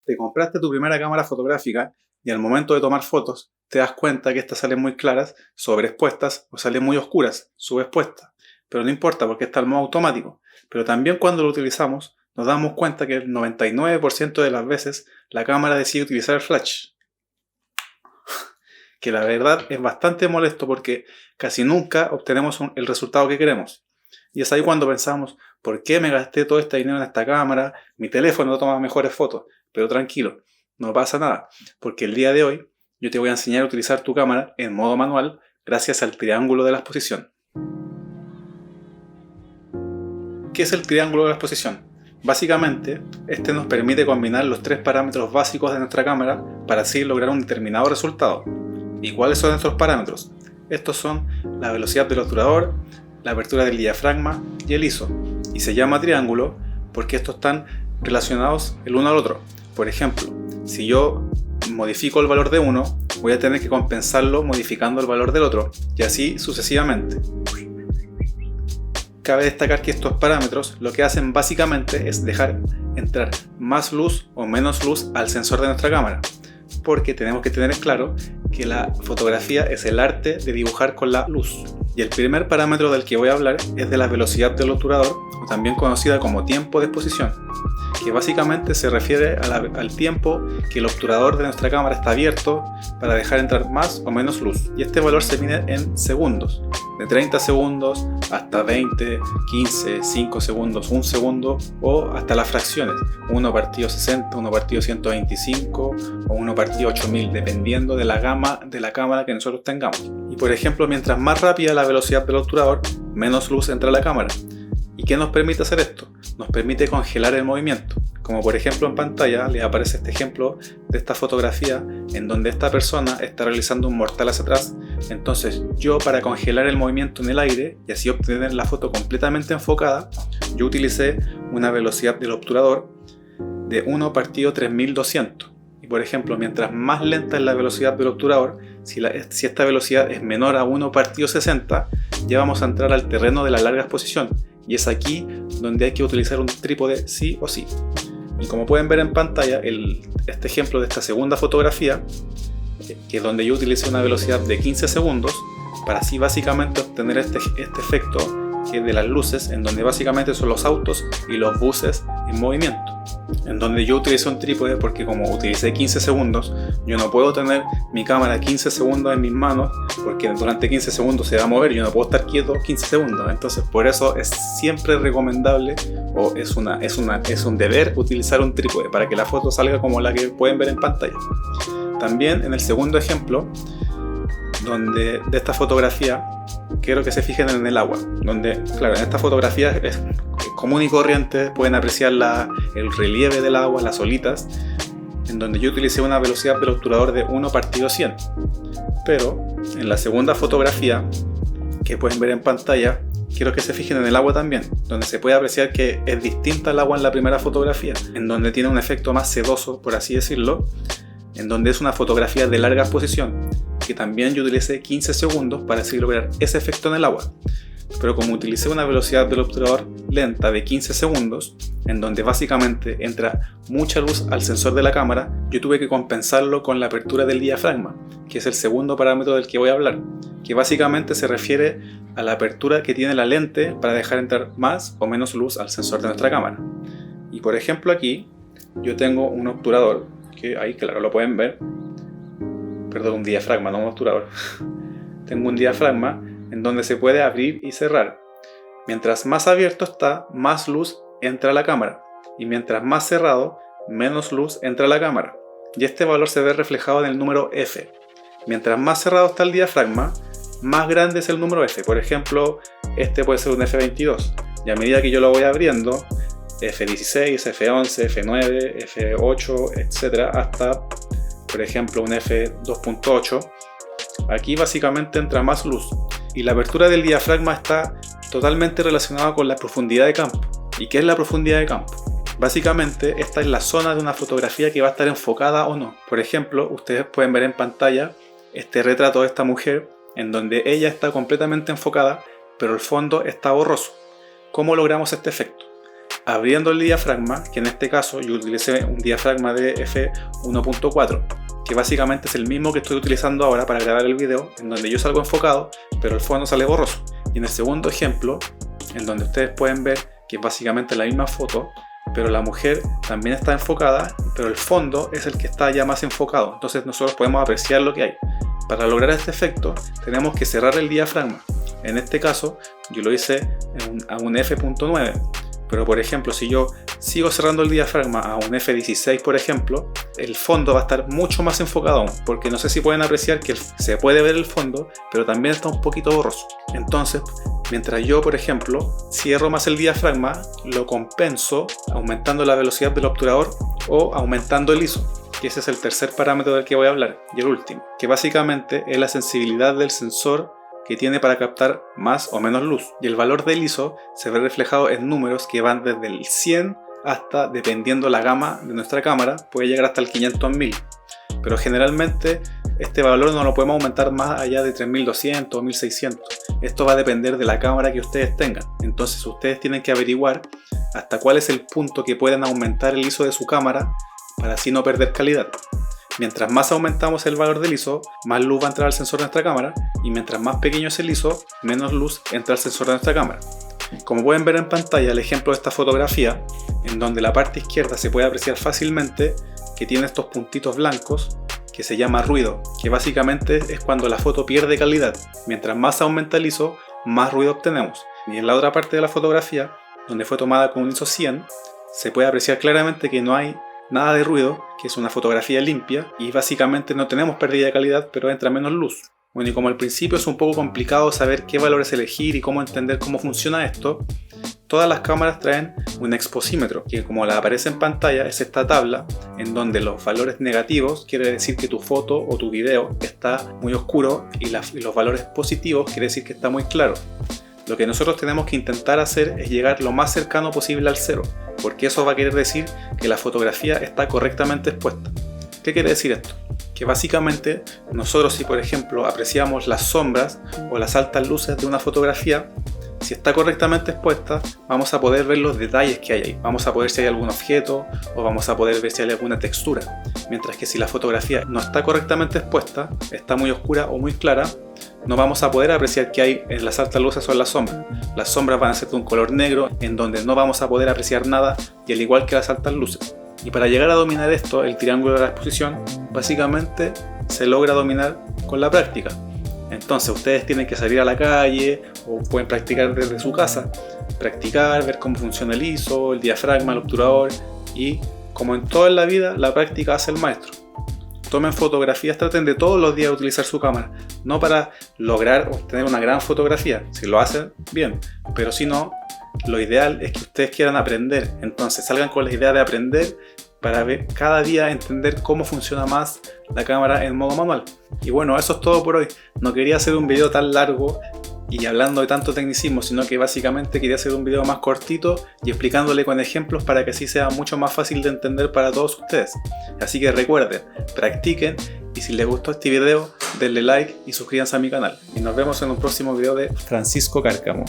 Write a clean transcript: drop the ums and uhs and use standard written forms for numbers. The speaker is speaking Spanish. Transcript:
Te compraste tu primera cámara fotográfica y al momento de tomar fotos te das cuenta que estas salen muy claras, sobreexpuestas, o salen muy oscuras, subexpuestas. Pero no importa porque está en modo automático. Pero también cuando lo utilizamos nos damos cuenta que el 99% de las veces la cámara decide utilizar el flash. Que la verdad es bastante molesto porque casi nunca obtenemos el resultado que queremos. Y es ahí cuando pensamos, ¿por qué me gasté todo este dinero en esta cámara? Mi teléfono toma mejores fotos. Pero tranquilo, no pasa nada, porque el día de hoy yo te voy a enseñar a utilizar tu cámara en modo manual gracias al triángulo de la exposición. ¿Qué es el triángulo de la exposición? Básicamente, este nos permite combinar los tres parámetros básicos de nuestra cámara para así lograr un determinado resultado. ¿Y cuáles son nuestros parámetros? Estos son la velocidad del obturador, la apertura del diafragma y el ISO. Y se llama triángulo porque estos están relacionados el uno al otro. Por ejemplo, si yo modifico el valor de uno, voy a tener que compensarlo modificando el valor del otro, y así sucesivamente. Cabe destacar que estos parámetros lo que hacen básicamente es dejar entrar más luz o menos luz al sensor de nuestra cámara, porque tenemos que tener claro que la fotografía es el arte de dibujar con la luz. Y el primer parámetro del que voy a hablar es de la velocidad del obturador, o también conocida como tiempo de exposición, que básicamente se refiere al tiempo que el obturador de nuestra cámara está abierto para dejar entrar más o menos luz. Y este valor se mide en segundos, de 30 segundos hasta 20, 15, 5 segundos, 1 segundo o hasta las fracciones, 1 partido 60, 1 partido 125 o 1 partido 8000, dependiendo de la gama de la cámara que nosotros tengamos. Y por ejemplo, mientras más rápida la velocidad del obturador, menos luz entra a la cámara. ¿Y qué nos permite hacer esto? Nos permite congelar el movimiento. Como por ejemplo en pantalla les aparece este ejemplo de esta fotografía en donde esta persona está realizando un mortal hacia atrás. Entonces yo, para congelar el movimiento en el aire y así obtener la foto completamente enfocada, yo utilicé una velocidad del obturador de 1 partido 3200. Y por ejemplo, mientras más lenta es la velocidad del obturador, si esta velocidad es menor a 1 partido 60, ya vamos a entrar al terreno de la larga exposición. Y es aquí donde hay que utilizar un trípode sí o sí. Y como pueden ver en pantalla, este ejemplo de esta segunda fotografía, que es donde yo utilicé una velocidad de 15 segundos, para así básicamente obtener este efecto que es de las luces, en donde básicamente son los autos y los buses en movimiento. En donde yo utilicé un trípode porque como utilicé 15 segundos, yo no puedo tener mi cámara 15 segundos en mis manos porque durante 15 segundos se va a mover, yo no puedo estar quieto 15 segundos. Entonces por eso es siempre recomendable, o es un deber, utilizar un trípode para que la foto salga como la que pueden ver en pantalla. También en el segundo ejemplo de esta fotografía, quiero que se fijen en el agua, donde, claro, en esta fotografía es común y corriente, pueden apreciar el relieve del agua, las olitas, en donde yo utilicé una velocidad del obturador de 1 partido 100. Pero en la segunda fotografía, que pueden ver en pantalla, quiero que se fijen en el agua también, donde se puede apreciar que es distinta al agua en la primera fotografía, en donde tiene un efecto más sedoso, por así decirlo, en donde es una fotografía de larga exposición, que también yo utilicé 15 segundos para así lograr ese efecto en el agua. Pero como utilicé una velocidad del obturador lenta de 15 segundos, en donde básicamente entra mucha luz al sensor de la cámara, yo tuve que compensarlo con la apertura del diafragma, que es el segundo parámetro del que voy a hablar, que básicamente se refiere a la apertura que tiene la lente para dejar entrar más o menos luz al sensor de nuestra cámara. Y por ejemplo aquí, yo tengo un obturador, que ahí claro lo pueden ver, perdón, un diafragma, no un obturador. Tengo un diafragma en donde se puede abrir y cerrar. Mientras más abierto está, más luz entra a la cámara, y mientras más cerrado, menos luz entra a la cámara. Y este valor se ve reflejado en el número F. Mientras más cerrado está el diafragma, más grande es el número F. Por ejemplo, este puede ser un F22, y a medida que yo lo voy abriendo, F16, F11, F9, F8, etc. hasta, por ejemplo, un F2.8. Aquí básicamente entra más luz. Y la apertura del diafragma está totalmente relacionada con la profundidad de campo. ¿Y qué es la profundidad de campo? Básicamente esta es la zona de una fotografía que va a estar enfocada o no. Por ejemplo, ustedes pueden ver en pantalla este retrato de esta mujer en donde ella está completamente enfocada, pero el fondo está borroso. ¿Cómo logramos este efecto? abriendo el diafragma, que en este caso yo utilicé un diafragma de f1.4, que básicamente es el mismo que estoy utilizando ahora para grabar el video, en donde yo salgo enfocado, pero el fondo sale borroso. Y en el segundo ejemplo, en donde ustedes pueden ver que es básicamente la misma foto, pero la mujer también está enfocada, pero el fondo es el que está ya más enfocado. Entonces nosotros podemos apreciar lo que hay. Para lograr este efecto tenemos que cerrar el diafragma. En este caso yo lo hice a un f.9, pero por ejemplo si yo sigo cerrando el diafragma a un f16 por ejemplo, el fondo va a estar mucho más enfocado aún, porque no sé si pueden apreciar que se puede ver el fondo, pero también está un poquito borroso. Entonces, mientras yo por ejemplo cierro más el diafragma, lo compenso aumentando la velocidad del obturador o aumentando el ISO, que ese es el tercer parámetro del que voy a hablar, y el último, que básicamente es la sensibilidad del sensor que tiene para captar más o menos luz, y el valor del ISO se ve reflejado en números que van desde el 100 hasta, dependiendo la gama de nuestra cámara, puede llegar hasta el 500.000, pero generalmente este valor no lo podemos aumentar más allá de 3200 o 1600. Esto va a depender de la cámara que ustedes tengan, entonces ustedes tienen que averiguar hasta cuál es el punto que pueden aumentar el ISO de su cámara para así no perder calidad. Mientras más aumentamos el valor del ISO, más luz va a entrar al sensor de nuestra cámara, y mientras más pequeño es el ISO, menos luz entra al sensor de nuestra cámara. Como pueden ver en pantalla el ejemplo de esta fotografía, en donde la parte izquierda se puede apreciar fácilmente que tiene estos puntitos blancos, que se llama ruido, que básicamente es cuando la foto pierde calidad. Mientras más aumenta el ISO, más ruido obtenemos. Y en la otra parte de la fotografía, donde fue tomada con un ISO 100, se puede apreciar claramente que no hay nada de ruido, que es una fotografía limpia, y básicamente no tenemos pérdida de calidad, pero entra menos luz. Bueno, y como al principio es un poco complicado saber qué valores elegir y cómo entender cómo funciona esto, todas las cámaras traen un exposímetro, que como la aparece en pantalla es esta tabla en donde los valores negativos quiere decir que tu foto o tu video está muy oscuro, y los valores positivos quiere decir que está muy claro. Lo que nosotros tenemos que intentar hacer es llegar lo más cercano posible al cero, porque eso va a querer decir que la fotografía está correctamente expuesta. ¿Qué quiere decir esto? Que básicamente nosotros, si por ejemplo apreciamos las sombras o las altas luces de una fotografía, si está correctamente expuesta, vamos a poder ver los detalles que hay ahí. Vamos a poder ver si hay algún objeto, o vamos a poder ver si hay alguna textura. Mientras que si la fotografía no está correctamente expuesta, está muy oscura o muy clara, no vamos a poder apreciar qué hay en las altas luces o en las sombras. Las sombras van a ser de un color negro, en donde no vamos a poder apreciar nada, y al igual que las altas luces. Y para llegar a dominar esto, el triángulo de la exposición, básicamente se logra dominar con la práctica. Entonces ustedes tienen que salir a la calle, o pueden practicar desde su casa, practicar, ver cómo funciona el ISO, el diafragma, el obturador, y como en toda la vida, la práctica hace el maestro. Tomen fotografías, traten de todos los días utilizar su cámara, no para lograr obtener una gran fotografía, si lo hacen bien, pero si no, lo ideal es que ustedes quieran aprender, entonces salgan con la idea de aprender para ver, cada día entender cómo funciona más la cámara en modo manual. Y bueno, eso es todo por hoy. No quería hacer un video tan largo y hablando de tanto tecnicismo, sino que básicamente quería hacer un video más cortito y explicándole con ejemplos para que así sea mucho más fácil de entender para todos ustedes. Así que recuerden, practiquen, y si les gustó este video, denle like y suscríbanse a mi canal. Y nos vemos en un próximo video de Francisco Cárcamo.